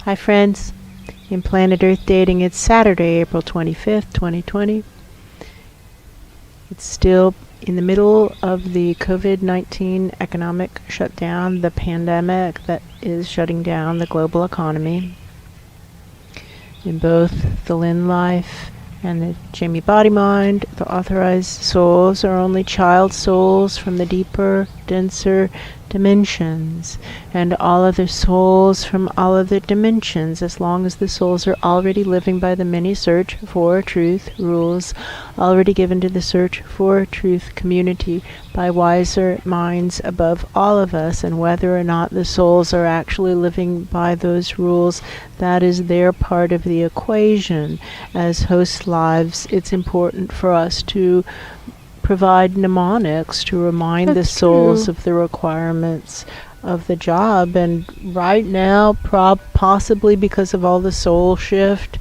Hi friends, in Planet Earth Dating, it's Saturday, April 25th, 2020. It's still in the middle of the COVID-19 economic shutdown, the pandemic that is shutting down the global economy. In both the Lynn life and the Jamie Body Mind, the authorized souls are only child souls from the deeper, denser dimensions, and all other souls from all other dimensions, as long as the souls are already living by the many search for truth rules already given to the search for truth community by wiser minds above all of us. And whether or not the souls are actually living by those rules, that is their part of the equation. As host lives, it's important for us to provide mnemonics to remind the souls of the requirements of the job. And right now, possibly because of all the soul shift,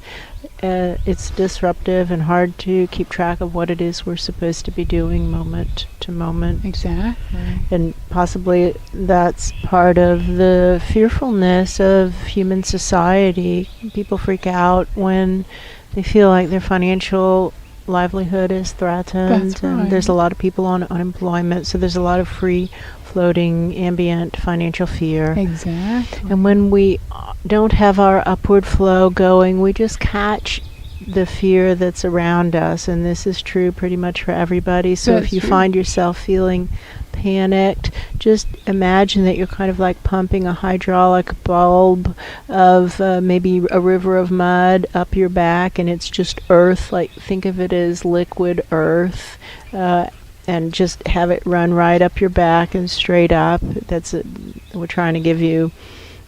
it's disruptive and hard to keep track of what it is we're supposed to be doing moment to moment. Exactly. And possibly that's part of the fearfulness of human society. People freak out when they feel like their financial livelihood is threatened. That's right. And there's a lot of people on unemployment, so there's a lot of free floating ambient financial fear. Exactly. And when we don't have our upward flow going, we just catch the fear that's around us, and this is true pretty much for everybody. So That's if you true. find yourself feeling panicked, just imagine that you're kind of like pumping a hydraulic bulb of maybe a river of mud up your back, and it's just earth. Like, think of it as liquid earth, and just have it run right up your back and straight up. We're trying to give you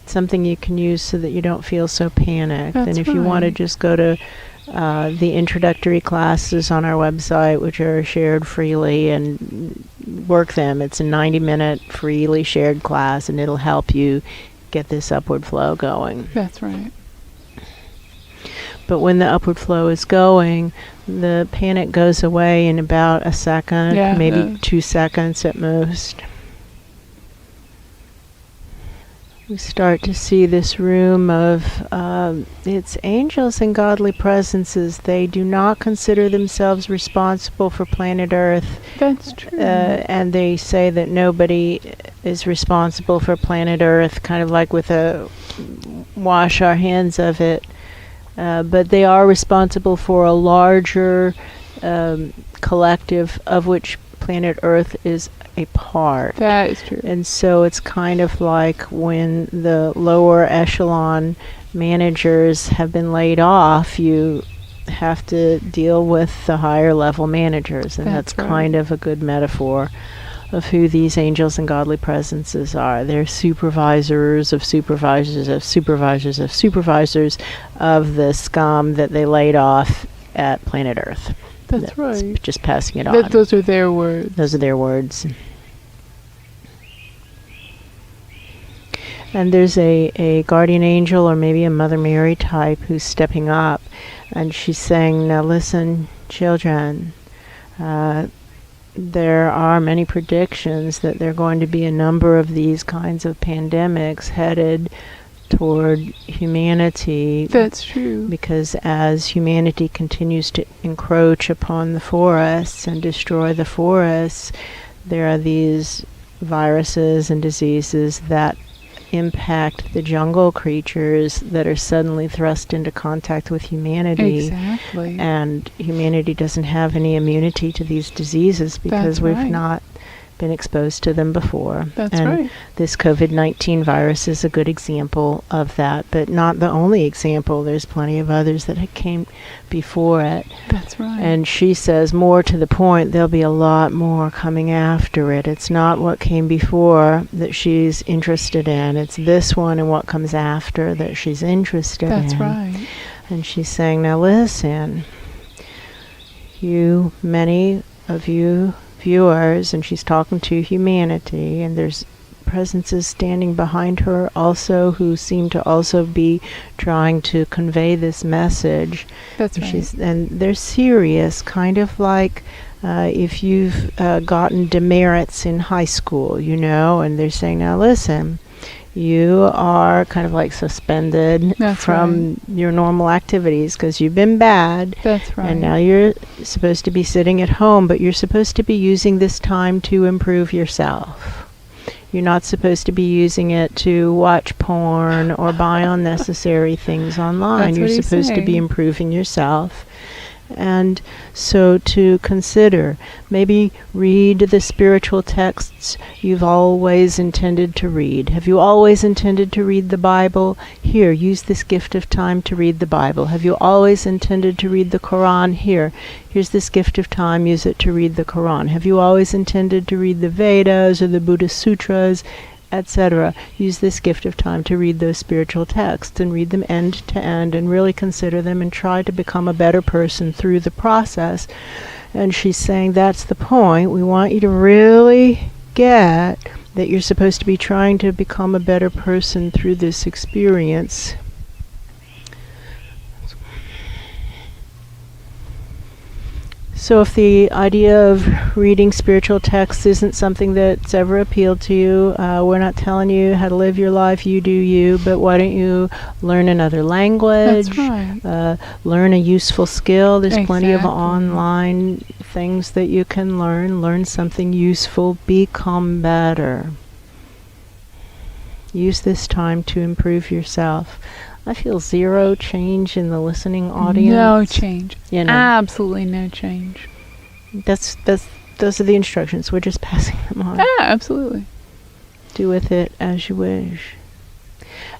something you can use so that you don't feel so panicked. That's and if you want to right. just go to the introductory classes on our website, which are shared freely, and work them. It's a 90-minute freely shared class, and it'll help you get this upward flow going. That's right. But when the upward flow is going, the panic goes away in about a second, Yeah, maybe 2 seconds at most. We start to see this room of it's angels and godly presences. They do not consider themselves responsible for planet Earth. That's true. And they say that nobody is responsible for planet Earth, kind of like with a wash our hands of it. But they are responsible for a larger collective of which planet Earth is a part. That is true. And so it's kind of like when the lower echelon managers have been laid off, you have to deal with the higher level managers. And that's right. kind of a good metaphor of who these angels and godly presences are. They're supervisors of supervisors of supervisors of supervisors of the scum that they laid off at planet Earth. That's right. Just passing it on. Those are their words. Those are their words. And there's a guardian angel or maybe a Mother Mary type who's stepping up, and she's saying, now listen, children, there are many predictions that there are going to be a number of these kinds of pandemics headed toward humanity. That's true. Because as humanity continues to encroach upon the forests and destroy the forests, there are these viruses and diseases that impact the jungle creatures that are suddenly thrust into contact with humanity. Exactly. And humanity doesn't have any immunity to these diseases because That's we've right. not been exposed to them before. That's and right. this COVID-19 virus is a good example of that, but not the only example. There's plenty of others that came before it. That's right. And she says, more to the point, there'll be a lot more coming after it. It's not what came before that she's interested in. It's this one and what comes after that she's interested in. That's right. And she's saying, now listen, many of you viewers, and she's talking to humanity, and there's presences standing behind her also who seem to also be trying to convey this message. That's right. And they're serious, kind of like if you've gotten demerits in high school, and they're saying, now listen, You are kind of like suspended That's from your normal activities because you've been bad. That's right. And now you're supposed to be sitting at home, but you're supposed to be using this time to improve yourself. You're not supposed to be using it to watch porn or buy unnecessary things online. That's You're what he's supposed to be saying. improving yourself. And so to consider, maybe read the spiritual texts you've always intended to read. Have you always intended to read the Bible? Here, use this gift of time to read the Bible. Have you always intended to read the Quran? Here, here's this gift of time, use it to read the Quran. Have you always intended to read the Vedas or the Buddhist Sutras, etc.? Use this gift of time to read those spiritual texts and read them end to end and really consider them and try to become a better person through the process. And she's saying that's the point. We want you to really get that you're supposed to be trying to become a better person through this experience. So if the idea of reading spiritual texts isn't something that's ever appealed to you, we're not telling you how to live your life, you do you, but why don't you learn another language, That's right. learn a useful skill. There's plenty of Exactly. online things that you can learn something useful, become better. Use this time to improve yourself. I feel zero change in the listening audience. No change. You know. Absolutely no change. Those are the instructions. We're just passing them on. Yeah, absolutely. Do with it as you wish.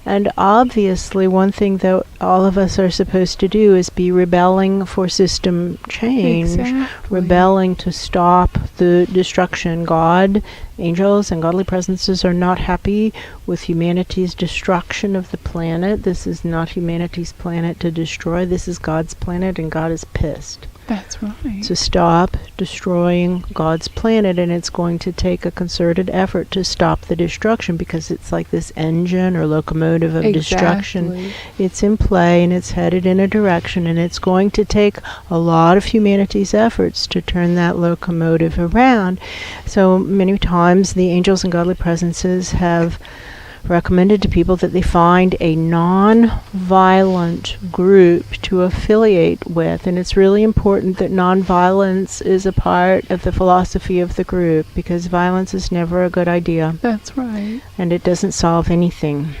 And obviously, one thing that all of us are supposed to do is be rebelling for system change. Exactly. Rebelling to stop the destruction. God, angels, and godly presences are not happy with humanity's destruction of the planet. This is not humanity's planet to destroy. This is God's planet, and God is pissed. That's right. To stop destroying God's planet, and it's going to take a concerted effort to stop the destruction because it's like this engine or locomotive of destruction. Exactly. It's in play and it's headed in a direction, and it's going to take a lot of humanity's efforts to turn that locomotive around. So many times the angels and godly presences have recommended to people that they find a non-violent group to affiliate with, and it's really important that non-violence is a part of the philosophy of the group because violence is never a good idea That's right. and it doesn't solve anything.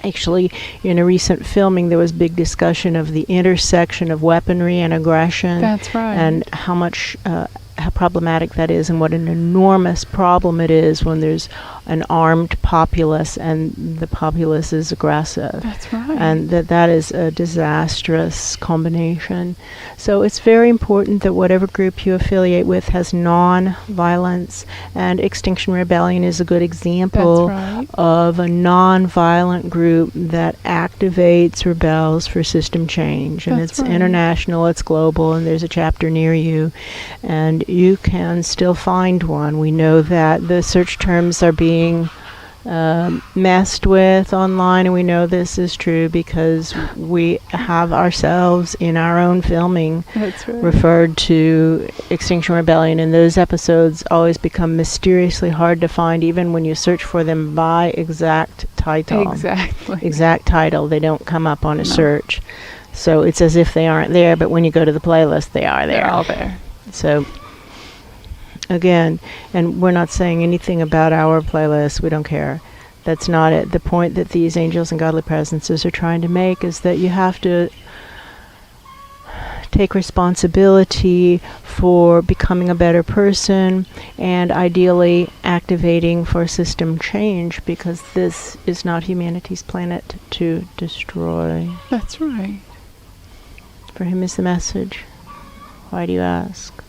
Actually, in a recent filming there was big discussion of the intersection of weaponry and aggression. That's right. And how much how problematic that is and what an enormous problem it is when there's an armed populace and the populace is aggressive. That's right. And that is a disastrous combination. So it's very important that whatever group you affiliate with has non-violence, and Extinction Rebellion is a good example That's right. of a non-violent group that activates, rebels for system change. And That's it's right. international, it's global, and there's a chapter near you. And you can still find one. We know that the search terms are being messed with online, and we know this is true because we have ourselves in our own filming That's right. referred to Extinction Rebellion, and those episodes always become mysteriously hard to find even when you search for them by exact title. Exactly. Exact title. They don't come up on a No. search. So it's as if they aren't there, but when you go to the playlist, they are there. They're all there. So, again, and we're not saying anything about our playlist. We don't care. That's not it. The point that these angels and godly presences are trying to make is that you have to take responsibility for becoming a better person and ideally activating for system change, because this is not humanity's planet to destroy. That's right. For him is the message. Why do you ask?